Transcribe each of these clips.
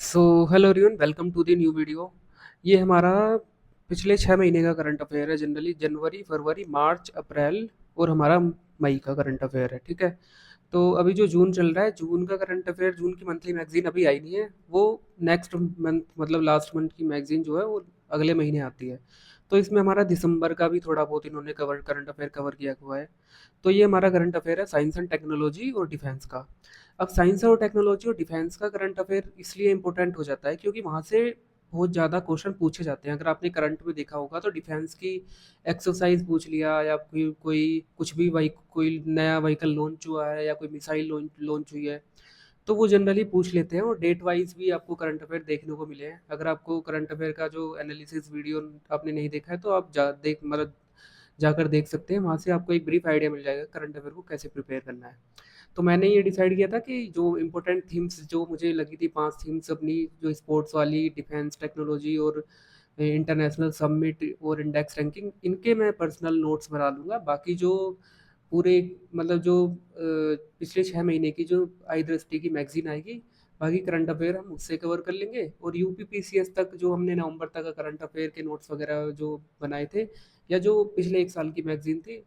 So hello everyone, welcome to the new video. ये हमारा पिछले 6 महीने का करंट अफेयर है। जनरली जनवरी, फरवरी, मार्च, अप्रैल और हमारा मई का करंट अफेयर है। ठीक है। तो अभी जो जून चल रहा है, जून का करंट अफेयर, जून की मंथली मैगजीन अभी आई नहीं है। वो नेक्स्ट मंथ, मतलब लास्ट मंथ की मैगजीन जो है वो अगले महीने आती है। तो इसमें हमारा दिसंबर का भी थोड़ा बहुत इन्होंने कवर करंट अफेयर कवर किया हुआ है। तो ये हमारा करंट अफेयर है साइंस एंड टेक्नोलॉजी और डिफेंस का। अब साइंस और टेक्नोलॉजी और डिफेंस का करंट अफेयर इसलिए इंपॉर्टेंट हो जाता है क्योंकि वहाँ से बहुत ज़्यादा क्वेश्चन पूछे जाते हैं। अगर आपने करंट में देखा होगा तो डिफेंस की एक्सरसाइज पूछ लिया, या कोई कोई कुछ भी कोई नया व्हीकल लॉन्च हुआ है या कोई मिसाइल लॉन्च हुई है, तो वो जनरली पूछ लेते हैं। और डेट वाइज भी आपको करंट अफेयर देखने को मिले हैं। अगर आपको करंट अफेयर का जो एनालिसिस वीडियो आपने नहीं देखा है तो आप जाकर देख सकते हैं। वहाँ से आपको एक ब्रीफ आइडिया मिल जाएगा करंट अफेयर को कैसे प्रिपेयर करना है। तो मैंने ये डिसाइड किया था कि जो इम्पोर्टेंट थीम्स जो मुझे लगी थी, 5 थीम्स अपनी, जो स्पोर्ट्स वाली, डिफेंस, टेक्नोलॉजी और इंटरनेशनल समिट और इंडेक्स रैंकिंग, इनके मैं पर्सनल नोट्स बना लूँगा। बाकी जो पूरे, मतलब जो पिछले 6 महीने की जो आई दृष्टि की मैगजीन आएगी, बाकी करंट अफेयर हम उससे कवर कर लेंगे। और यूपी पीसीएस तक जो हमने नवंबर तक का करंट अफेयर के नोट्स वगैरह जो बनाए थे, या जो पिछले 1 साल की मैगजीन थी,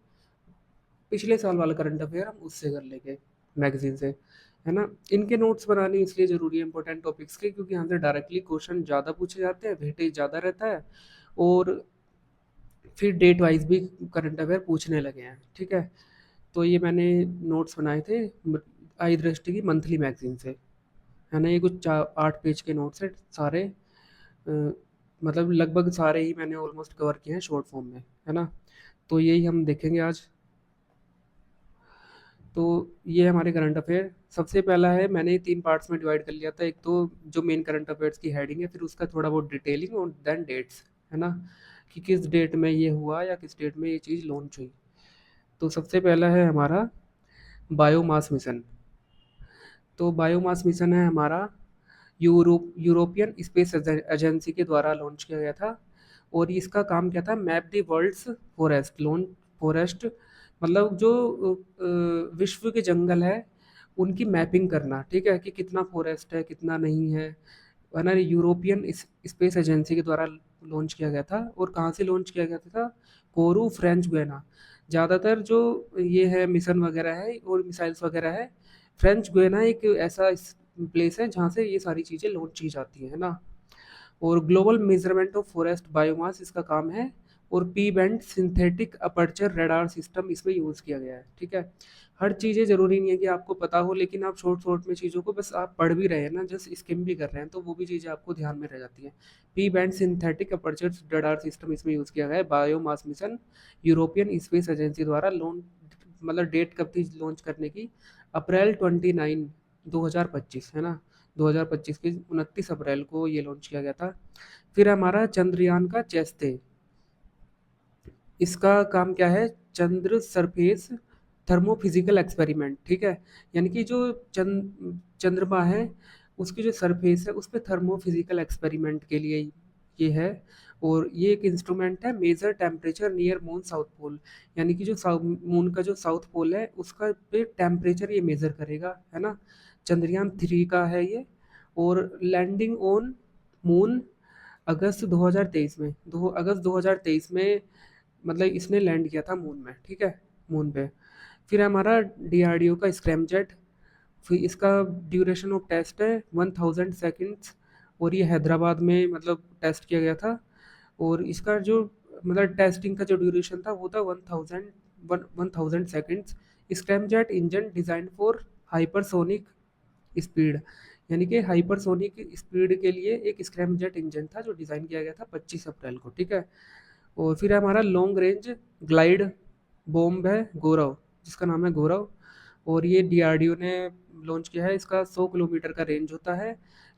पिछले साल वाला करंट अफेयर हम उससे कर लेंगे, मैगजीन से। है ना। इनके नोट्स बनाने इसलिए ज़रूरी है इंपॉर्टेंट टॉपिक्स के, क्योंकि यहाँ से डायरेक्टली क्वेश्चन ज़्यादा पूछे जाते हैं, वेटेज ज़्यादा रहता है। और फिर डेट वाइज भी करंट अफेयर पूछने लगे हैं। ठीक है। तो ये मैंने नोट्स बनाए थे आई दृष्टि की मंथली मैगजीन से। है ना। ये कुछ 8 पेज के नोट्स हैं सारे। मतलब लगभग सारे ही मैंने ऑलमोस्ट कवर किए हैं शॉर्ट फॉर्म में। है ना। तो यही हम देखेंगे आज। तो ये हमारे करंट अफेयर। सबसे पहला है, मैंने 3 पार्ट्स में डिवाइड कर लिया था। एक तो जो मेन करंट अफेयर्स की हेडिंग है, फिर उसका थोड़ा बहुत डिटेलिंग, और देन डेट्स। है ना। कि किस डेट में ये हुआ या किस डेट में ये चीज़ लॉन्च हुई। तो सबसे पहला है हमारा बायोमास मिशन। तो बायोमास मिशन है हमारा यूरोपियन स्पेस एजेंसी के द्वारा लॉन्च किया गया था। और इसका काम क्या था, मैप द वर्ल्ड्स फॉरेस्ट, मतलब जो विश्व के जंगल है उनकी मैपिंग करना। ठीक है। कि कितना फॉरेस्ट है, कितना नहीं है ना। यूरोपियन स्पेस एजेंसी के द्वारा लॉन्च किया गया था। और कहाँ से लॉन्च किया गया था? कोरू, फ्रेंच गुयाना। ज़्यादातर जो ये है मिशन वगैरह है और मिसाइल्स वगैरह है, फ्रेंच गुयाना एक ऐसा प्लेस है जहाँ से ये सारी चीज़ें लॉन्च की जाती है ना। और global measurement of forest biomass इसका काम है। और P band synthetic aperture radar system इसमें यूज़ किया गया है। ठीक है। हर चीज़ें ज़रूरी नहीं है कि आपको पता हो, लेकिन आप शॉर्ट शॉर्ट में चीज़ों को बस आप पढ़ भी रहे हैं ना, जस्ट स्किम भी कर रहे हैं, तो वो भी चीज़ें आपको ध्यान में रह जाती हैं। P band synthetic aperture radar system इसमें यूज़ किया गया है। Biomass mission European space agency द्वारा लॉन्च, मतलब डेट कब थी लॉन्च करने की? अप्रैल 29, 2025। है ना। 2025 की 29 अप्रैल को ये लॉन्च किया गया था। फिर हमारा चंद्रयान का चेस्ते। इसका काम क्या है? चंद्र सरफेस थर्मोफिजिकल एक्सपेरिमेंट। ठीक है। यानी कि जो चंद्रमा है उसकी जो सरफेस है उस पर थर्मोफिजिकल एक्सपेरिमेंट के लिए ये है। और ये एक इंस्ट्रूमेंट है, measure temperature near moon south pole. यानी कि जो मून का जो साउथ पोल है उसका पे टेम्परेचर ये मेजर करेगा। है ना। चंद्रयान 3 का है ये। और लैंडिंग ऑन मून अगस्त 2023 में, 2 अगस्त 2023 में, मतलब इसने लैंड किया था मून में। ठीक है। मून पे। फिर हमारा डीआरडीओ का स्क्रैमजेट। फिर इसका ड्यूरेशन ऑफ टेस्ट है 1000 सेकेंड्स। और ये हैदराबाद में मतलब टेस्ट किया गया था। और इसका जो, मतलब टेस्टिंग का जो ड्यूरेशन था वो था 1000 seconds. Scramjet engine design for hypersonic speed. यानी कि हाइपरसोनिक स्पीड के लिए एक स्क्रैमजेट इंजन था जो डिज़ाइन किया गया था 25 अप्रैल को। ठीक है। और फिर हमारा लॉन्ग रेंज ग्लाइड बॉम्ब है गौरव, जिसका नाम है गौरव। और ये डीआरडीओ ने लॉन्च किया है। इसका 100 किलोमीटर का रेंज होता है।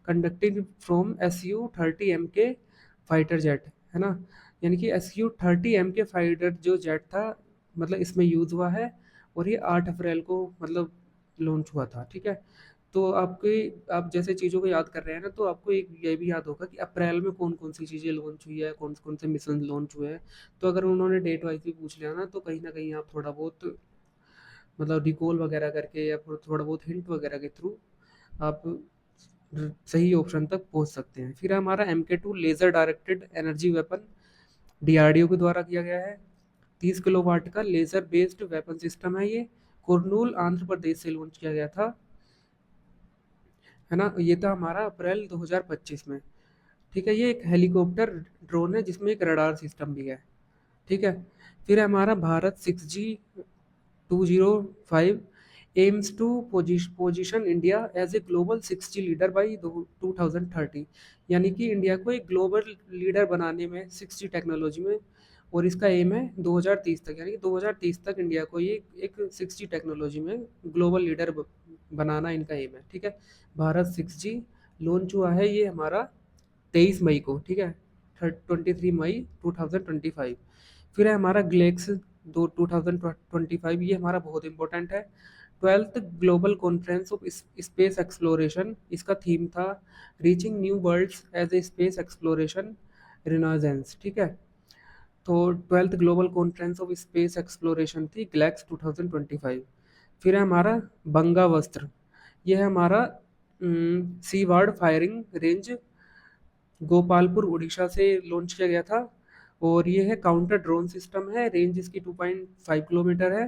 Conducting from SU-30 MK fighter jet. है ना। यानी कि SU-30 MK फाइटर जो जेट था, मतलब इसमें यूज़ हुआ है। और ये 8 अप्रैल को मतलब लॉन्च हुआ था। ठीक है। तो आप जैसे चीज़ों को याद कर रहे हैं ना, तो आपको एक ये भी याद होगा कि अप्रैल में कौन कौन सी चीज़ें लॉन्च हुई है, कौन कौन से मिशन लॉन्च हुए हैं। तो अगर उन्होंने डेट वाइज भी पूछ लिया ना, तो कहीं ना कहीं आप थोड़ा बहुत, मतलब रिकॉल वगैरह करके या फिर थोड़ा बहुत हिंट वगैरह के थ्रू आप सही ऑप्शन तक पहुंच सकते हैं। फिर हमारा MK2 laser directed energy weapon, DRDO के द्वारा किया गया है। 30 किलोवाट का लेज़र बेस्ड वेपन सिस्टम है ये, कुर्नूल आंध्र प्रदेश से लॉन्च किया गया था, है ना। ये था हमारा अप्रैल 2025 में। ठीक है, ये एक हेलीकॉप्टर ड्रोन है जिसमें एक रडार सिस्टम भी है। ठीक है। फिर हमारा Bharat 6G 205 aims to position India as a global 6G leader by 2030, यानी कि इंडिया को एक ग्लोबल लीडर बनाने में 6G टेक्नोलॉजी में, और इसका एम है 2030 तक, यानी कि 2030 तक इंडिया को ये एक 6G टेक्नोलॉजी में ग्लोबल लीडर बनाना इनका एम है। ठीक है। भारत 6G लॉन्च हुआ है ये हमारा 23 मई को। ठीक है, 23 मई 2025। फिर है हमारा ग्लेक्स 2025, ये हमारा बहुत इंपॉर्टेंट है। 12th global conference of space exploration, इसका थीम था reaching new worlds as a space exploration renaissance. ठीक है। तो 12th global conference of space exploration थी ग्लैक्स 2025। फिर है हमारा बंगा वस्त्र, ये है हमारा seaward firing range, Gopalpur Orissa से लॉन्च किया गया था। और ये है काउंटर ड्रोन सिस्टम है, रेंज इसकी 2.5 किलोमीटर है।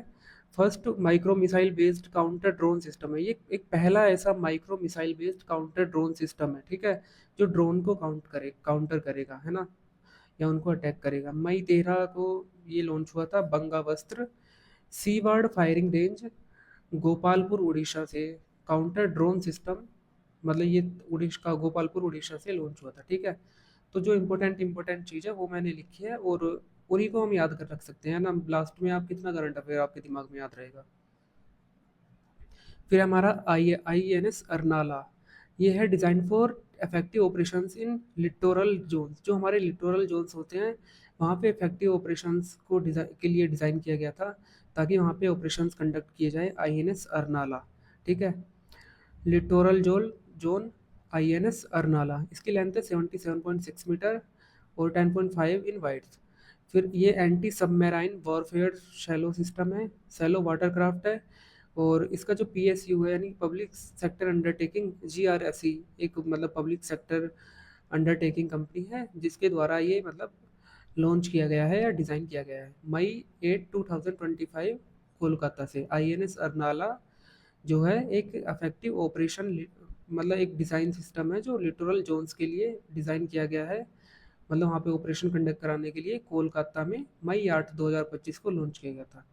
First micro missile based counter drone system है ये, एक पहला ऐसा micro missile based counter drone system है। ठीक है, जो ड्रोन को काउंटर करेगा, है ना, या उनको अटैक करेगा। मई 13 को ये लॉन्च हुआ था बंगा वस्त्र, seaward firing range, Gopalpur Orissa से काउंटर ड्रोन सिस्टम, मतलब ये उड़ीसा गोपालपुर उड़ीसा से लॉन्च हुआ था। ठीक है। तो जो इम्पोर्टेंट इम्पोर्टेंट चीज़ है वो मैंने लिखी है, और उन्हीं को हम याद कर रख सकते हैं ना। लास्ट में आप कितना करंट अफेयर आपके दिमाग में याद रहेगा। फिर हमारा INS अर्नाला, ये है design for effective operations in littoral zones, जो हमारे लिटोरल जोन्स होते हैं वहाँ पे इफेक्टिव ऑपरेशंस को डिज़ाइन के लिए डिज़ाइन किया गया था, ताकि वहाँ पे ऑपरेशंस कंडक्ट किए जाए। INS अर्नाला। ठीक है, लिटोरल जोन INS अर्नाला, इसकी लेंथ है 77.6 मीटर और 10.5 इन वाइड्थ। फिर ये एंटी सबमेराइन वॉरफेयर शैलो सिस्टम है, शैलो वाटरक्राफ्ट है। और इसका जो PSU है, यानी पब्लिक सेक्टर अंडरटेकिंग, GRSE, एक मतलब पब्लिक सेक्टर अंडरटेकिंग कंपनी है जिसके द्वारा ये मतलब लॉन्च किया गया है या डिज़ाइन किया गया है। मई 8 2025 कोलकाता से INS अर्नाला जो है एक इफेक्टिव ऑपरेशन, मतलब एक डिज़ाइन सिस्टम है जो लिटोरल जोन्स के लिए डिज़ाइन किया गया है, मतलब वहाँ पे ऑपरेशन कंडक्ट कराने के लिए कोलकाता में मई 8 2025 को लॉन्च किया गया था।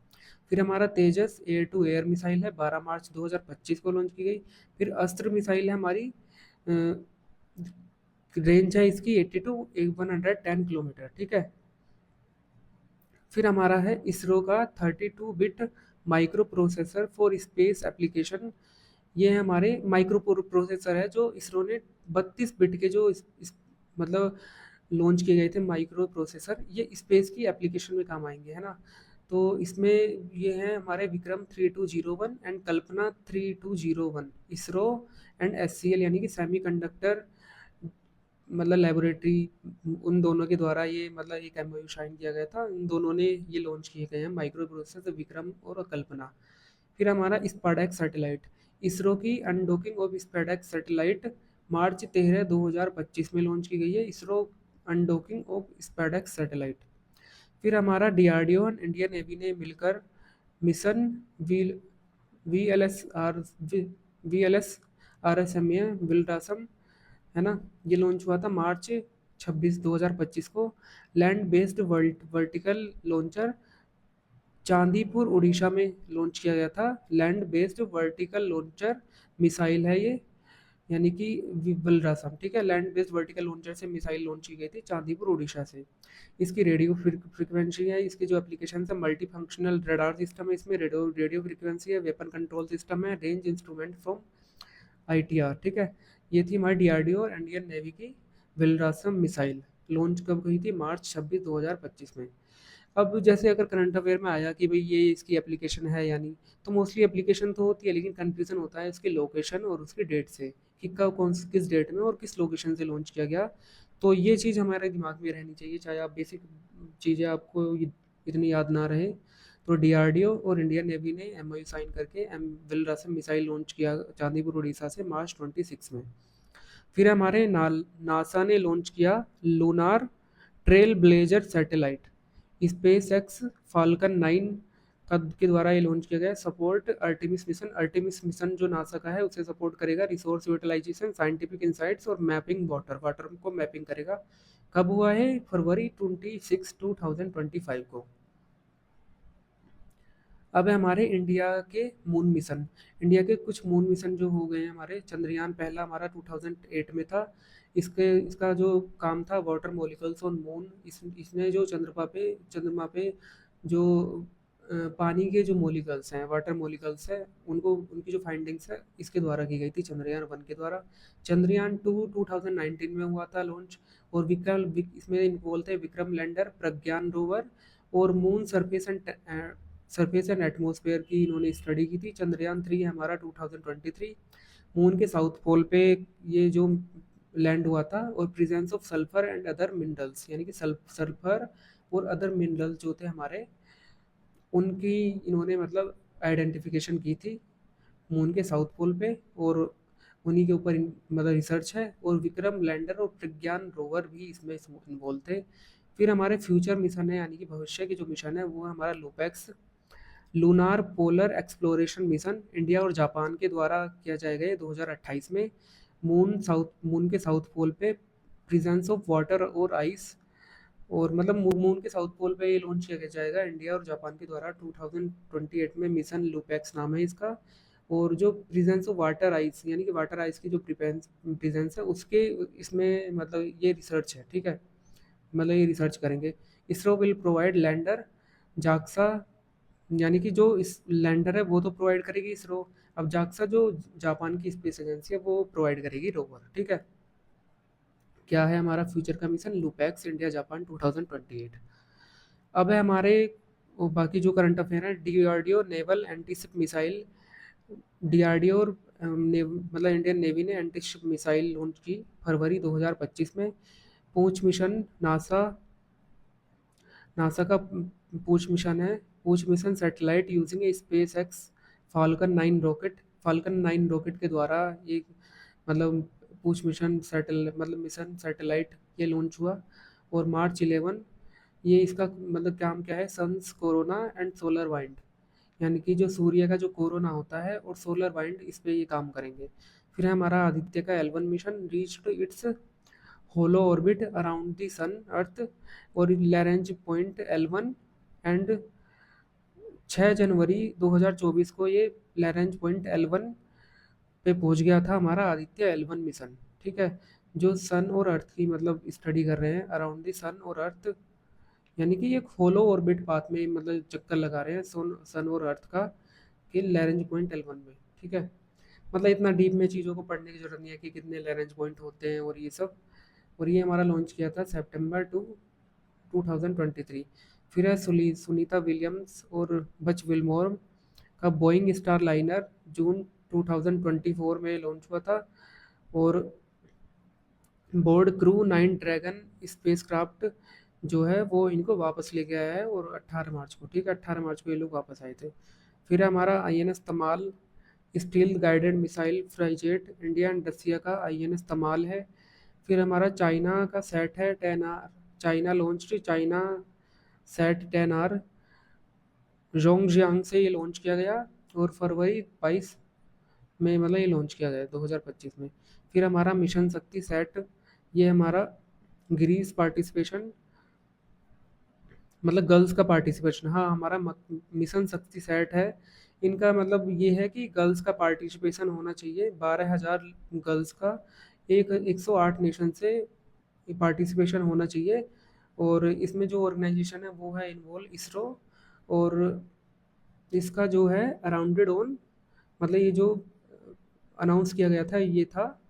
फिर हमारा तेजस एयर टू एयर मिसाइल है, 12 मार्च 2025 को लॉन्च की गई। फिर अस्त्र मिसाइल है हमारी, रेंज है इसकी 80 टू 110 किलोमीटर। ठीक है। फिर हमारा है इसरो का 32 bit micro processor for space application, ये हमारे माइक्रो प्रोसेसर है जो इसरो ने 32 बिट के जो मतलब लॉन्च किए गए थे माइक्रो प्रोसेसर, ये स्पेस की एप्लीकेशन में काम आएंगे, है ना। तो इसमें ये है हमारे Vikram 3201 and Kalpana 3201, ISRO and SCL यानी कि सेमी कंडक्टर मतलब लेबोरेटरी, उन दोनों के द्वारा ये मतलब एक MOU साइन किया गया था। इन दोनों ने ये लॉन्च किए गए हैं माइक्रो प्रोसेसर, विक्रम और कल्पना। फिर हमारा स्पाडेक्स सैटेलाइट, इसरो की अनडॉकिंग ऑफ स्पाडेक्स सैटेलाइट मार्च 13 2025 में लॉन्च की गई है, ISRO undocking of SpaDeX satellite. फिर हमारा DRDO और इंडियन नेवी ने मिलकर मिशन VLSR VLSRSM विल्डासम, है ना, ये लॉन्च हुआ था मार्च 26 2025 को। Land based vertical launcher Chandipur Orissa में लॉन्च किया गया था। Land based vertical launcher missile है ये, यानी कि विल्रासम। ठीक है, लैंड बेस्ड वर्टिकल लॉन्चर से मिसाइल लॉन्च की गई थी चांदीपुर उड़ीसा से। इसकी रेडियो फ्रिक्वेंसी है, इसकी जो एप्लीकेशन है मल्टी फंक्शनल रडार सिस्टम है, इसमें रेडियो फ्रिक्वेंसी है, वेपन कंट्रोल सिस्टम है, रेंज इंस्ट्रूमेंट फ्रॉम ITR। ठीक है, ये थी हमारी DRDO और इंडियन नेवी की विल्रासम मिसाइल, लॉन्च कब हुई थी मार्च 26 2025 में। अब जैसे अगर करंट अफेयर में आया कि भाई ये इसकी एप्लीकेशन है या नहीं, तो मोस्टली एप्लीकेशन तो होती है, लेकिन कन्फ्यूजन होता है उसकी लोकेशन और उसकी डेट से, कि कब किस डेट में और किस लोकेशन से लॉन्च किया गया। तो ये चीज़ हमारे दिमाग में रहनी चाहिए, चाहे आप बेसिक चीज़ें आपको इतनी याद ना रहे। तो DRDO और इंडियन नेवी ने MOU साइन करके विल्रासम मिसाइल लॉन्च किया चांदीपुर उड़ीसा से मार्च 26 में। फिर हमारे नासा ने लॉन्च किया lunar trail blazer satellite, space x falcon 9 का के द्वारा ये लॉन्च किया गया। सपोर्ट अर्टिमिस मिशन जो नासा का है उसे सपोर्ट करेगा, रिसोर्स यूटिलाइजेशन, साइंटिफिक इंसाइट्स और मैपिंग वाटर को मैपिंग करेगा। कब हुआ है? फरवरी 26 2025 को। अब है हमारे इंडिया के मून मिशन। इंडिया के कुछ मून मिशन जो हो गए हैं हमारे। चंद्रयान पहला हमारा 2008 में था। इसका जो काम था वाटर मॉलिक्यूल्स ऑन मून। इसने जो चंद्रमा पे जो पानी के जो मॉलिक्यूल्स हैं, वाटर मॉलिक्यूल्स हैं, उनको उनकी जो फाइंडिंग्स है इसके द्वारा की गई थी, चंद्रयान 1 के द्वारा। चंद्रयान 2 2019 में हुआ था लॉन्च। और इसमें इन्वॉल्व थे विक्रम लैंडर, प्रज्ञान रोवर और मून सरफेस एंड एटमॉस्फेयर की इन्होंने स्टडी की थी। चंद्रयान 3 है हमारा 2023। मून के साउथ पोल पे ये जो लैंड हुआ था, और presence of sulphur and other minerals, यानी कि सल्फर और अदर मिनरल्स जो थे हमारे, उनकी इन्होंने मतलब आइडेंटिफिकेशन की थी मून के साउथ पोल पे। और उन्हीं के ऊपर मतलब रिसर्च है। और विक्रम लैंडर और प्रज्ञान रोवर भी इसमें इन्वॉल्व थे। फिर हमारे फ्यूचर मिशन है, यानी कि भविष्य की जो मिशन है, वो है हमारा LUPEX lunar polar exploration mission. India और जापान के द्वारा किया जाएगा ये 2028 में। मून के साउथ पोल पे प्रेजेंस ऑफ वाटर और आइस, और मतलब मून के साउथ पोल पे ये लॉन्च किया जाएगा इंडिया और जापान के द्वारा 2028 में। मिशन लूपेक्स नाम है इसका। और जो प्रेजेंस ऑफ वाटर आइस, यानी कि वाटर आइस की जो प्रेजेंस है उसके इसमें मतलब ये रिसर्च है, ठीक है। मतलब ये रिसर्च करेंगे। ISRO will provide lander JAXA, यानी कि जो इस लैंडर है वो तो प्रोवाइड करेगी इसरो। अब जाक्सा जो जापान की स्पेस एजेंसी है वो प्रोवाइड करेगी रोवर, ठीक है। क्या है हमारा फ्यूचर का मिशन? लूपैक्स India Japan 2028। अब है हमारे बाकी जो करंट अफेयर है। DRDO naval antiship missile. DRDO और मतलब इंडियन नेवी ने एंटीशिप मिसाइल लॉन्च की फरवरी 2025 में। पूंछ मिशन नासा का पूछ मिशन है। पूछ मिशन सैटेलाइट यूजिंग ए स्पेस एक्स फाल्कन 9 रॉकेट के द्वारा ये मतलब पूछ मिशन सैटेलाइट ये लॉन्च हुआ। और मार्च 11 ये इसका मतलब काम क्या है? Sun's corona and solar wind, यानी कि जो सूर्य का जो कोरोना होता है और सोलर वाइंड, इस पे ये काम करेंगे। फिर है हमारा आदित्य का L1 mission reach to its halo orbit around the sun earth और लैरेंज पॉइंट L1 एंड 6 जनवरी 2024 को ये लैरेंज पॉइंट L1 पे पहुंच गया था हमारा आदित्य L1 मिशन, ठीक है। जो सन और अर्थ की मतलब स्टडी कर रहे हैं अराउंड द सन और अर्थ, यानी कि एक होलो ऑर्बिट पाथ में मतलब चक्कर लगा रहे हैं सन और अर्थ का, कि लैरेंज पॉइंट L1 में, ठीक है। मतलब इतना डीप में चीज़ों को पढ़ने की जरूरत नहीं है कि कितने लैरेंज पॉइंट होते हैं और ये सब। और ये हमारा लॉन्च किया था सितंबर 2023। फिर है सुनीता विलियम्स और बच विल्मोर का बोइंग स्टार लाइनर जून 2024 में लॉन्च हुआ था। और बोर्ड क्रू 9 ड्रैगन स्पेसक्राफ्ट जो है वो इनको वापस लेके आया है, और 18 मार्च को, ठीक है, 18 मार्च को ये लोग वापस आए थे। फिर हमारा INS Tamal steel guided missile frigate, India and Russia का INS तमाल है। फिर हमारा चाइना का सेट है 10R। चाइना सेट 10R जोंगजियांग से ये लॉन्च किया गया, और फरवरी 22 में मतलब ये लॉन्च किया गया 2025 में। फिर हमारा मिशन शक्ति सेट, ये हमारा ग्रीस पार्टिसिपेशन, मतलब गर्ल्स का पार्टिसिपेशन। हाँ, हमारा मिशन शक्ति सेट है। इनका मतलब ये है कि गर्ल्स का पार्टिसिपेशन होना चाहिए, 12,000 गर्ल्स का, 108 नेशन से पार्टिसिपेशन होना चाहिए। और इसमें जो ऑर्गेनाइजेशन है वो है इन्वॉल्व इसरो। और इसका जो है अराउंडेड ऑन, मतलब ये जो अनाउंस किया गया था ये था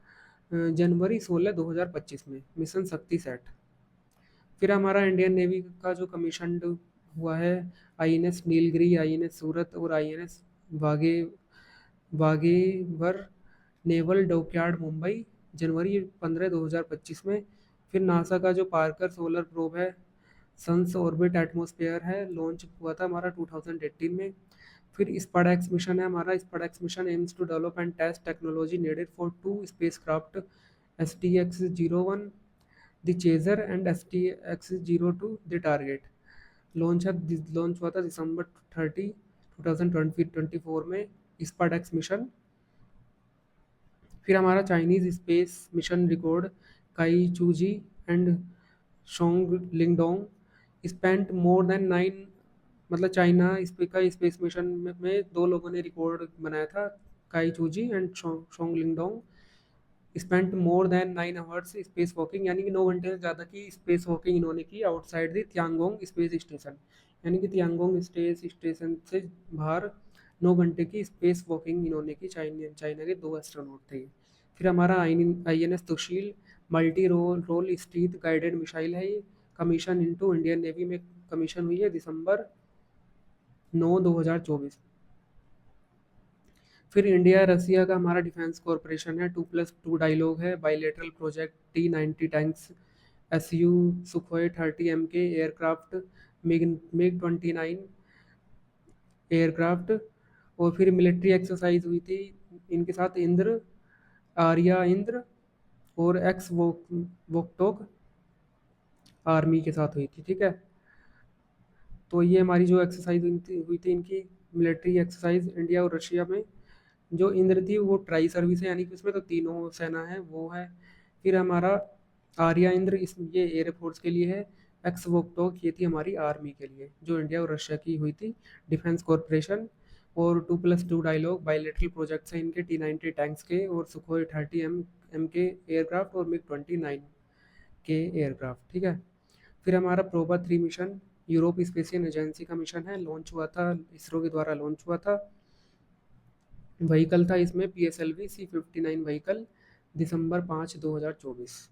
जनवरी 16 2025 में, मिशन शक्ति सेट। फिर हमारा इंडियन नेवी का जो कमीशन हुआ है INS नीलगिरी, INS सूरत और INS वागे वागेवर नेवल डॉकयार्ड मुंबई, जनवरी 15 2025 में। फिर नासा का जो पार्कर सोलर प्रोब है, सन्स ऑर्बिट एटमॉस्फेयर है, लॉन्च हुआ था हमारा 2018 में। फिर स्पाडेक्स मिशन है हमारा। SpaDeX mission aims to develop and test technology needed for 2 spacecraft STX-01 the chaser and STX-02 the target. Launch हुआ था दिसंबर 30 2024 में स्पार्टैक्स मिशन। फिर हमारा Chinese space mission record Cai Xuzhe and Song Lingdong spent more than 9, मतलब China का space mission में दो लोगों ने रिकॉर्ड बनाया था, Cai Xuzhe and Song Lingdong spent more than 9 hours space walking, यानी कि 9 घंटे से ज़्यादा की स्पेस वॉकिंग इन्होंने की outside the Tiangong space station. यानी कि तियांगोंग स्पेस स्टेशन से बाहर 9 घंटे की स्पेस वॉकिंग इन्होंने की। चाइना चाइना के दो एस्ट्रोनॉट थे। फिर हमारा INS Tushil multi role स्टीथ guided missile है ये। कमीशन इनटू इंडियन नेवी में कमीशन हुई है December 9 2024। फिर इंडिया रसिया का हमारा डिफेंस कॉरपोरेशन है, 2+2 डायलॉग है, bilateral project T-90 tanks, SU Sukhoi 30 MK aircraft, MiG 29 aircraft. और फिर मिलिट्री एक्सरसाइज हुई थी इनके साथ इंद्र, आर्या इंद्र और एक्स वोक्टोक आर्मी के साथ हुई थी, ठीक है। तो ये हमारी जो एक्सरसाइज हुई थी इनकी मिलिट्री एक्सरसाइज इंडिया और रशिया में। जो इंद्र थी वो ट्राई सर्विस है, यानी कि उसमें तो तीनों सेना है वो है। फिर हमारा आर्या इंद्र इस ये एयरफोर्स के लिए है। एक्स वोक्टोक ये थी हमारी आर्मी के लिए, जो इंडिया और रशिया की हुई थी डिफेंस कॉरपोरेशन। और 2+2 डायलॉग बायलेटरल प्रोजेक्ट्स हैं इनके T-90 टैंक्स के, और सुखोई 30 M के एयरक्राफ्ट और MiG-29 के एयरक्राफ्ट, ठीक है। फिर हमारा प्रोबा 3 मिशन यूरोप स्पेसियन एजेंसी का मिशन है, लॉन्च हुआ था इसरो के द्वारा लॉन्च हुआ था। व्हीकल था इसमें PSLV C-59 व्हीकल, December 5 2024।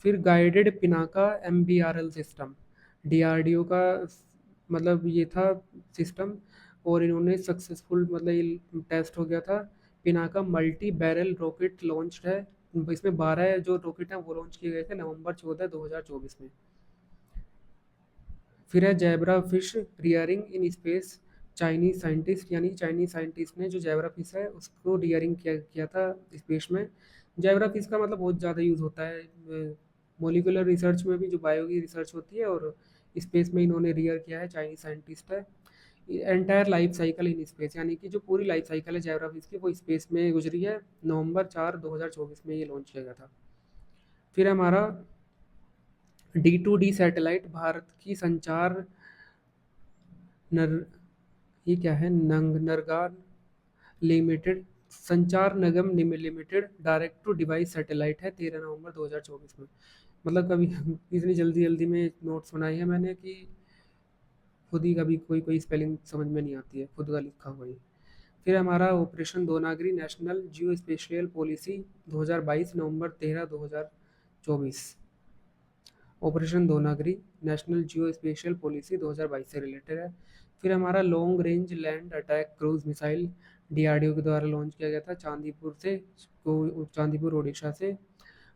फिर guided Pinaka MBRL system, DRDO का मतलब ये था सिस्टम, और इन्होंने सक्सेसफुल मतलब ये टेस्ट हो गया था। Pinaka multi barrel rocket launch है। इसमें 12 जो रॉकेट हैं वो लॉन्च किए गए थे November 14 2024 में। फिर है zebra fish rearing in space, Chinese scientist, यानी चाइनीज साइंटिस्ट ने जो जैबरा फिश है उसको रियरिंग किया था स्पेस में। जैबरा फिश का मतलब बहुत ज़्यादा यूज़ होता है मोलिकुलर रिसर्च में भी, जो बायो की रिसर्च होती है, और स्पेस में इन्होंने रियर किया है, चाइनीज साइंटिस्ट है। Entire life cycle in space, यानी कि जो पूरी लाइफ साइकिल है जैबरा फिश की वो स्पेस में गुजरी है। November 4 2024 में ये लॉन्च किया गया था। फिर हमारा D2D सैटेलाइट भारत की संचार नर ये क्या है नरगान limited, Sanchar Nigam limited direct to device satellite है 13 नवंबर 2024 में। मतलब कभी इतनी जल्दी जल्दी में नोट्स बनाई है मैंने कि खुद ही कभी कोई कोई स्पेलिंग समझ में नहीं आती है खुद का लिखा हुआ ही। फिर हमारा operation Dronagiri national geospatial policy 2022 November 13 2024। Operation Dronagiri national geospatial policy 2022 से रिलेटेड है। फिर हमारा long range land attack cruise missile DRDO के द्वारा लॉन्च किया गया था चांदीपुर उड़ीसा से,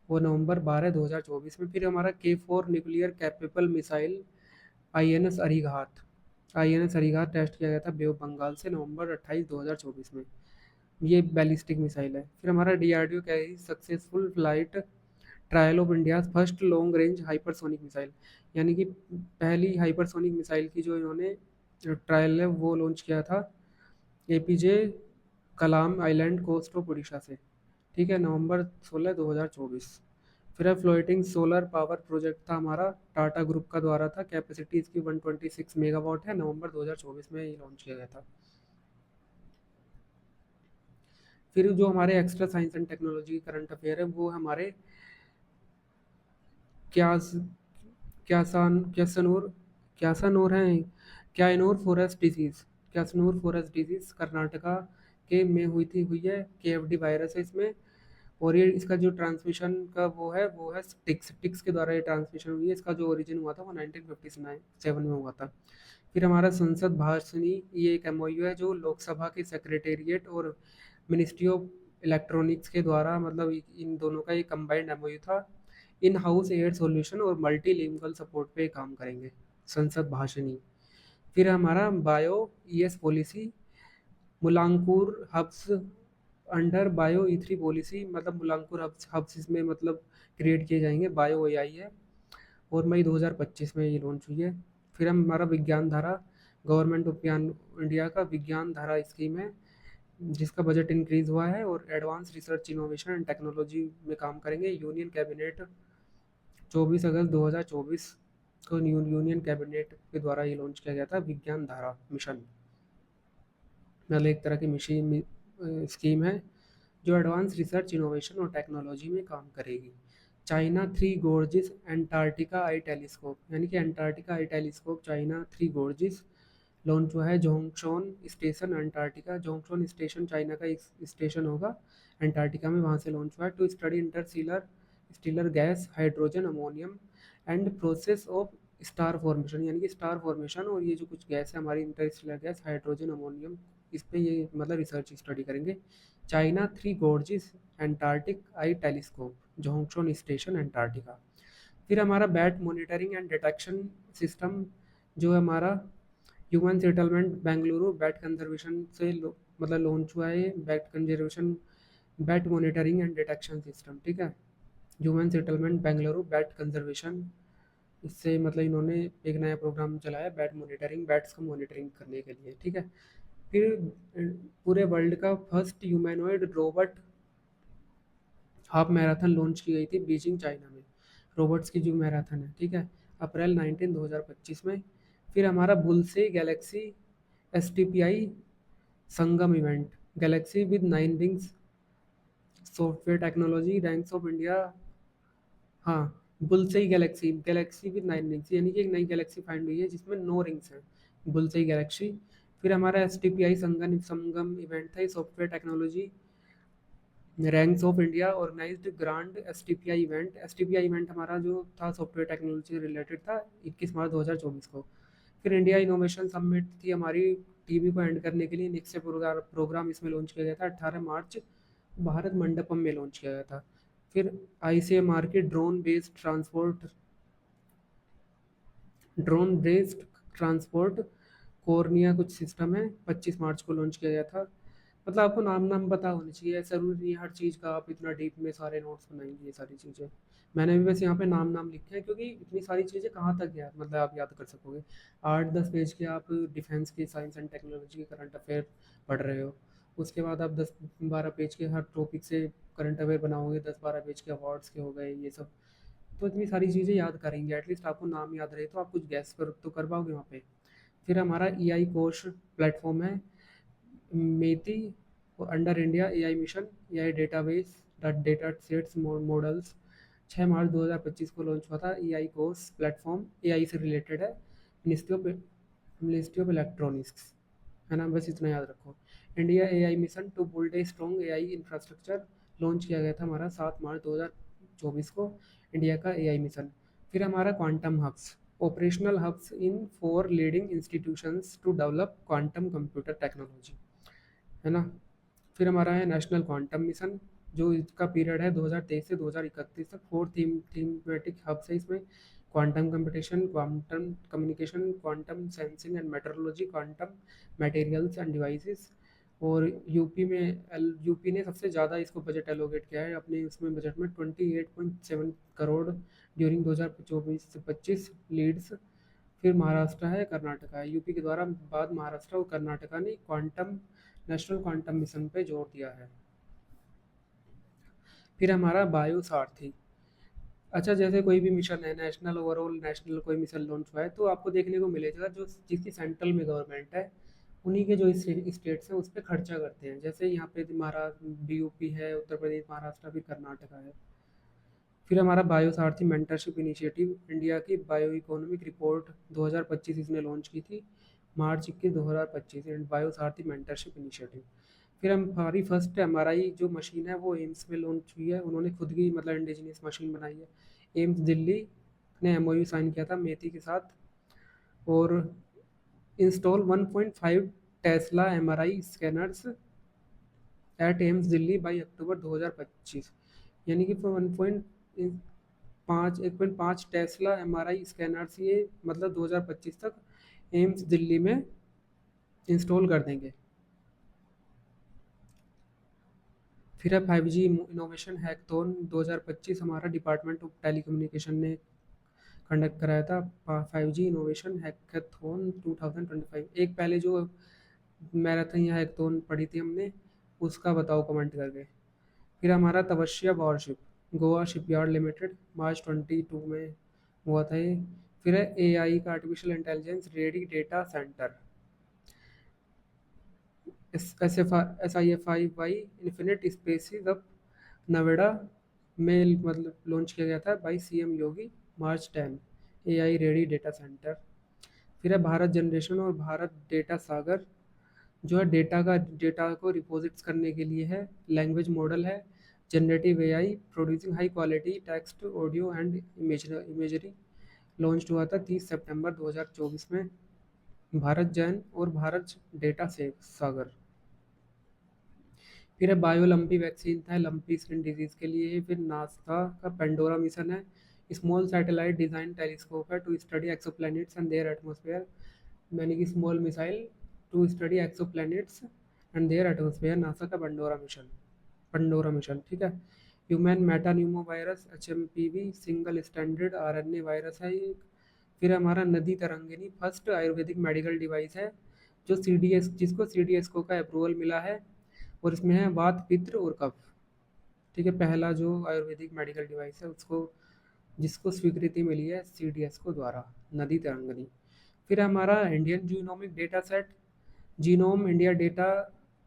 वो November 12 2024 में। फिर हमारा K4 nuclear capable missile INS Arighat test किया गया था बे ऑफ बंगाल से November 28 2024 में। ये बैलिस्टिक मिसाइल है। फिर हमारा DRDO carry successful flight trial of India first long range hypersonic missile, यानी कि पहली हाइपरसोनिक मिसाइल की जो इन्होंने ट्रायल है वो लॉन्च किया था APJ Kalam island coast of Orissa से, ठीक है, November 16 2024। फिर है फ्लोटिंग सोलर पावर प्रोजेक्ट था हमारा, टाटा ग्रुप का द्वारा था, कैपेसिटी इसकी 126 मेगावाट है, November 2024 में ये लॉन्च किया गया था। फिर जो हमारे extra science and technology current affair है वो हमारे क्या क्यासानूर क्यासानूर हैं Kyasanur forest disease, Kyasanur forest disease Karnataka के में हुई है। KFD वायरस है इसमें, और ये इसका जो ट्रांसमिशन का वो है टिक्स के द्वारा ये ट्रांसमिशन हुई है। इसका जो ओरिजिन हुआ था वो 1957 में हुआ था। फिर हमारा संसद भाषणी, ये एक MOU है जो लोकसभा के सेक्रेटेरिएट और मिनिस्ट्री ऑफ इलेक्ट्रॉनिक्स के द्वारा, मतलब इन दोनों का एक कंबाइंड MOU था। इन हाउस एयर सॉल्यूशन और मल्टीलिंगुअल सपोर्ट पे काम करेंगे संसद भाषणी। फिर हमारा bio ES policy, Moolankur hubs under bio ई3 पॉलिसी, मतलब मुलांकुर हब्स इसमें मतलब क्रिएट किए जाएंगे, बायो एआई है। और मई 2025 में ये लॉन्च हुई है। फिर हम हमारा विज्ञान धारा, गवर्नमेंट ऑफ इंडिया का विज्ञान धारा स्कीम है, जिसका बजट इंक्रीज हुआ है और advance research innovation and technology में काम करेंगे। यूनियन कैबिनेट 24 अगस्त 2024 को यूनियन कैबिनेट के द्वारा ये लॉन्च किया गया था, विज्ञान धारा मिशन। मतलब एक तरह की मिशन स्कीम है जो एडवांस रिसर्च इनोवेशन और टेक्नोलॉजी में काम करेगी। चाइना थ्री गोर्जिस एंटार्क्टिका आई टेलीस्कोप, यानी कि एंटार्क्टिका आई टेलीस्कोप चाइना थ्री गोर्जिस लॉन्च हुआ है जोंगशोन स्टेशन अंटार्कटिका। जोंगशोन स्टेशन चाइना का एक स्टेशन होगा अंटार्कटिका में, वहाँ से लॉन्च हुआ है to study interstellar stellar gas hydrogen ammonium and process of star formation, यानी कि स्टार फॉर्मेशन और ये जो कुछ गैस है हमारी इंटरस्टेलर गैस हाइड्रोजन अमोनियम, इस पे ये मतलब रिसर्च स्टडी करेंगे। चाइना थ्री गोर्जिस एंटार्क्टिक आई टेलीस्कोप जोंगशोन स्टेशन अंटार्कटिका। फिर हमारा bat monitoring and detection system जो है हमारा human settlement Bengaluru bat conservation से मतलब लॉन्च हुआ है, bat conservation bat monitoring and detection system, ठीक है। Human settlement Bengaluru bat conservation, इससे मतलब इन्होंने एक नया प्रोग्राम चलाया बैट मॉनिटरिंग, बैट्स को मॉनिटरिंग करने के लिए, ठीक है। फिर पूरे वर्ल्ड का first humanoid robot half marathon launch की गई थी बीजिंग चाइना में। रोबोट्स की जो मैराथन है, ठीक है, अप्रैल 19 2025 में। फिर हमारा bullseye galaxy STPI Sangam event, galaxy with 9 wings software technology ranks of India. हाँ, bullseye galaxy galaxy with 9 wings, यानी कि एक नई गैलेक्सी फाइंड हुई है जिसमें 9 रिंग्स हैं, बुलसई गैलेक्सी। फिर हमारा STPI संगम संगम इवेंट था, software technology ranks of India organized grand STPI event. STPI event हमारा जो था सॉफ्टवेयर टेक्नोलॉजी से रिलेटेड था, 21 मार्च 2024 को। फिर इंडिया इनोवेशन समिट थी हमारी, टीबी को एंड करने के लिए निश्चय प्रोग्राम इसमें लॉन्च किया गया था 18 मार्च, भारत मंडपम में लॉन्च किया गया था। फिर ICMR की ड्रोन बेस्ड ट्रांसपोर्ट कोर्निया कुछ सिस्टम है, 25 मार्च को लॉन्च किया गया था। मतलब आपको नाम नाम पता होनी चाहिए, ऐसा जरूरी नहीं है हर चीज़ का आप इतना डीप में सारे नोट्स बनाएंगे ये सारी चीज़ें। मैंने भी बस यहाँ पे नाम नाम लिखे हैं क्योंकि इतनी सारी चीज़ें कहाँ तक याद मतलब आप याद कर सकोगे। 8-10 पेज के आप डिफेंस के साइंस एंड टेक्नोलॉजी के करंट अफेयर पढ़ रहे हो, उसके बाद आप 10-12 पेज के हर टॉपिक से करंट अफेयर बनाओगे, 10-12 पेज के अवार्ड्स के हो गए ये सब। तो इतनी सारी चीज़ें याद करेंगे, एटलीस्ट आपको नाम याद रहे तो आप कुछ गैस कर तो कर पाओगे वहाँ पे। फिर हमारा EI कोर्स प्लेटफॉर्म है MeitY under India AI mission, AI database data sets models. 6 मार्च 2025 को लॉन्च हुआ था EI कोर्स प्लेटफॉर्म, AI से रिलेटेड है, मिनिस्ट्री ऑफ इलेक्ट्रॉनिक्स, है ना, बस इतना याद रखो। India AI mission to build a strong AI infrastructure launch किया गया था हमारा 7 मार्च 2024 को, इंडिया का AI मिशन। फिर हमारा quantum hubs, operational hubs in 4 leading institutions to develop quantum computer technology, है ना। फिर हमारा है नेशनल क्वांटम मिशन, जो इसका पीरियड है 2023 से 2031 तक। 4 थीमेटिक हब्स है इसमें, quantum computation, quantum communication, quantum sensing and metrology, quantum materials end devices. और यूपी ने सबसे ज़्यादा इसको बजट एलोकेट किया है अपने इसमें बजट में 28.7 करोड़ ड्यूरिंग 2024 से 25 लीड्स। फिर महाराष्ट्र है, कर्नाटका है, यूपी के द्वारा बाद महाराष्ट्र और कर्नाटका ने क्वांटम नेशनल क्वांटम मिशन पे जोर दिया है। फिर हमारा बायो सारथी, अच्छा जैसे कोई भी मिशन है नेशनल, ओवरऑल नेशनल कोई मिशन लॉन्च हुआ है तो आपको देखने को मिलेगा जो जिसकी सेंट्रल में गवर्नमेंट है उन्हीं के जो स्टेट्स हैं उस पर खर्चा करते हैं। जैसे यहाँ पे महाराष्ट्र BUP है, उत्तर प्रदेश, महाराष्ट्र, फिर कर्नाटका है। फिर हमारा बायो सारथी मेंटरशिप इनिशिएटिव, इंडिया की बायो इकोनॉमिक रिपोर्ट 2025 इसने लॉन्च की थी, मार्च 21 2025, and bio Sarathi mentorship initiative. फिर हमारी फर्स्ट MRI जो मशीन है वो एम्स में लॉन्च हुई है, उन्होंने खुद की मतलब इंडिजिनियस मशीन बनाई है। एम्स दिल्ली ने MOU साइन किया था मेथी के साथ, और install 1.5 tesla MRI scanners at AIIMS Delhi by October 2025, यानी कि 1.5 टेस्ला MRI स्कैनर्स ये मतलब 2025 तक एम्स दिल्ली में इंस्टॉल कर देंगे। फिर है 5G इनोवेशन हैकथॉन 2025, हमारा डिपार्टमेंट ऑफ टेलीकम्युनिकेशन ने कंडक्ट कराया था 5G इनोवेशन हैकाथॉन 2025। एक पहले जो मैराथन या हैकाथॉन पढ़ी थी हमने, उसका बताओ कमेंट करके। फिर हमारा Tapasya warship Goa shipyard limited मार्च 22 में हुआ था ये। फिर है AI का artificial intelligence ready data centre SIFI infinite spaces अब नोएडा में मतलब लॉन्च किया गया था बाई CM योगी मार्च 10। AI ready data centre. फिर है भारत जनरेशन और भारत डेटा सागर, जो है डेटा को रिपोजिट्स करने के लिए है। लैंग्वेज मॉडल है generative AI producing high quality text audio and imagery. Launch हुआ था 30 सितंबर 2024 में। भारत जैन और भारत डेटा से सागर। फिर है बायोलम्पी वैक्सीन था लंपी स्किन डिजीज के लिए। फिर नासा का पेंडोरा मिशन है स्मॉल सैटेलाइट डिजाइन टेलीस्कोप है to study exoplanets and their atmosphere, यानी कि small missile to study exoplanets and their atmosphere, NASA का पंडोरा मिशन ठीक है। Human metapneumovirus HMPV single standard RNA virus है ये। फिर हमारा Nadi Tarangini first Ayurvedic medical device है जो जिसको CDSCO का अप्रूवल मिला है, और इसमें है वात पित्त और कफ। ठीक है, पहला जो आयुर्वेदिक मेडिकल डिवाइस है उसको जिसको स्वीकृति मिली है CDSCO द्वारा, नदी तरंगिनी। फिर हमारा Indian genomic data set genome India data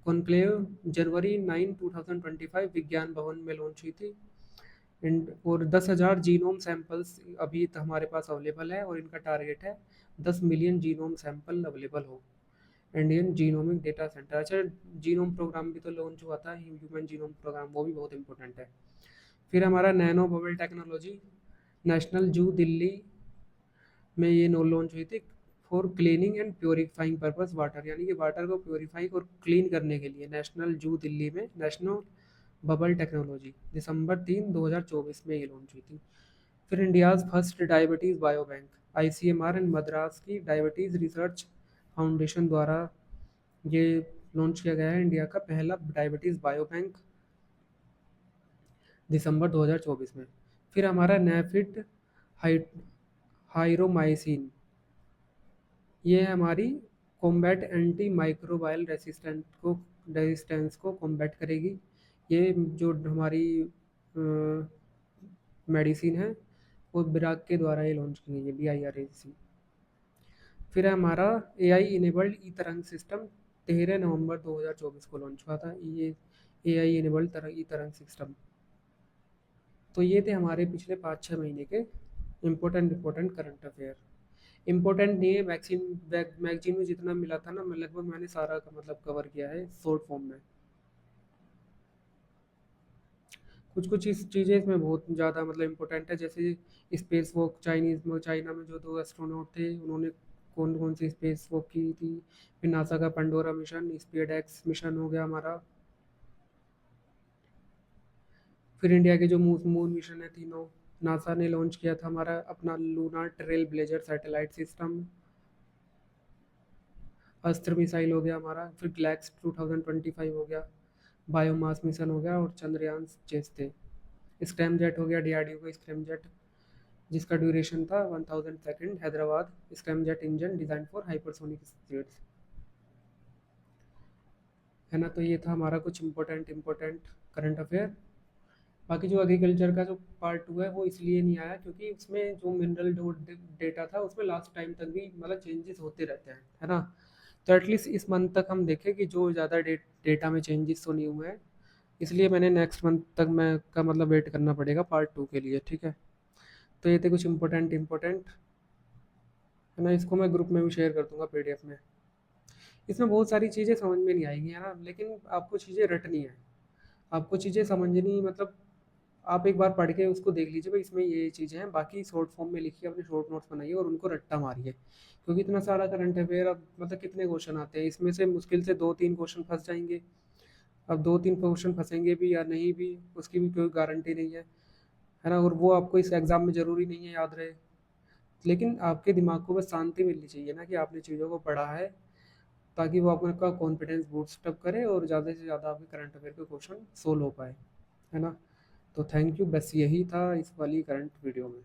conclave January 9 2025 विज्ञान भवन में लॉन्च हुई थी। और 10,000 जीनोम सैंपल्स अभी हमारे पास अवेलेबल है, और इनका टारगेट है 10 मिलियन जीनोम सैंपल अवेलेबल हो। Indian genomic data centre. अच्छा, जीनोम प्रोग्राम भी तो लॉन्च हुआ था, ह्यूमन जीनोम प्रोग्राम, वो भी बहुत इंपॉर्टेंट है। फिर हमारा नैनो बबल टेक्नोलॉजी नेशनल जू दिल्ली में ये नो लॉन्च हुई थी for cleaning and purifying purpose water, यानी कि वाटर को प्योरीफाई और क्लीन करने के लिए नेशनल जू दिल्ली में नेशनल बबल टेक्नोलॉजी दिसंबर 3 2024 में ये लॉन्च हुई थी। फिर India's first diabetes bio bank ICMR and Madras की डायबिटीज़ रिसर्च फाउंडेशन द्वारा ये लॉन्च किया गया है इंडिया का पहला डायबिटीज़ बायो बैंक दिसंबर 2024 में। फिर हमारा नैफिड हाइरोमाइसिन, ये हमारी कॉम्बैट एंटी माइक्रोबायल रेजिस्टेंस को कॉम्बैट करेगी। ये जो हमारी मेडिसिन है वो बिराक के द्वारा ये लॉन्च की गई है BIRAC। फिर है हमारा AI इनेबल्ड ई तरंग सिस्टम 13 नवंबर 2024 को लॉन्च हुआ था ये AI इनेबल्ड ई तरंग सिस्टम। तो ये थे हमारे पिछले 5-6 महीने के इम्पोर्टेंट करंट अफेयर। इम्पोर्टेंट नहीं है, मैगजीन में जितना मिला था ना, मैं लगभग मैंने सारा का मतलब कवर किया है शॉर्ट फॉर्म में। कुछ कुछ इस चीज़ें इसमें बहुत ज़्यादा मतलब इम्पोर्टेंट है, जैसे स्पेस वॉक चाइना में जो 2 एस्ट्रोनॉट थे उन्होंने कौन कौन सी स्पेस वॉक की थी। फिर नासा का पंडोरा मिशन, SpaceX मिशन हो गया हमारा। फिर इंडिया के जो मून मिशन है तीनों, नासा ने लॉन्च किया था हमारा अपना lunar trail blazer satellite system. अस्त्र मिसाइल हो गया हमारा। फिर ग्लैक्स 2025 हो गया, बायोमास मिशन हो गया, और चंद्रयान चेस थे। स्क्रैम जेट हो गया DRDO का स्क्रैम जेट, जिसका ड्यूरेशन था 1000 second, Hyderabad scrum jet engine design for hypersonic speeds, है ना। तो ये था हमारा कुछ इम्पोर्टेंट करंट अफेयर। बाकी जो एग्रीकल्चर का जो पार्ट 2 है वो इसलिए नहीं आया क्योंकि उसमें जो मिनरल डेटा था उसमें लास्ट टाइम तक भी मतलब चेंजेस होते रहते हैं, है ना। तो एटलीस्ट इस मंथ तक हम देखें कि जो ज़्यादा डेटा में चेंजेस तो नहीं हुए हैं, इसलिए मैंने नेक्स्ट मंथ तक मैं का मतलब वेट करना पड़ेगा पार्ट 2 के लिए, ठीक है। तो ये थे कुछ इम्पोर्टेंट, है ना। इसको मैं ग्रुप में भी शेयर कर दूंगा PDF में। इसमें बहुत सारी चीज़ें समझ में नहीं आएंगी, है ना, लेकिन आपको चीज़ें रटनी है, आपको चीज़ें समझनी, मतलब आप एक बार पढ़ के उसको देख लीजिए भाई इसमें ये चीज़ें हैं, बाकी शॉर्ट फॉर्म में लिखिए, अपने शॉर्ट नोट्स बनाइए और उनको रट्टा मारिए, क्योंकि इतना सारा करंट अफेयर अब मतलब कितने क्वेश्चन आते हैं, इसमें से मुश्किल से 2-3 क्वेश्चन फंस जाएंगे। अब 2-3 क्वेश्चन फंसेंगे भी या नहीं भी उसकी भी कोई गारंटी नहीं है ना। और वो आपको इस एग्ज़ाम में ज़रूरी नहीं है याद रहे, लेकिन आपके दिमाग को बस शांति मिलनी चाहिए ना कि आपने चीज़ों को पढ़ा है ताकि वो आपका कॉन्फिडेंस बूस्ट अप करे और ज़्यादा से ज़्यादा आपके करंट अफेयर के क्वेश्चन सोल्व हो पाए, है ना। तो थैंक यू, बस यही था इस वाली करंट वीडियो में।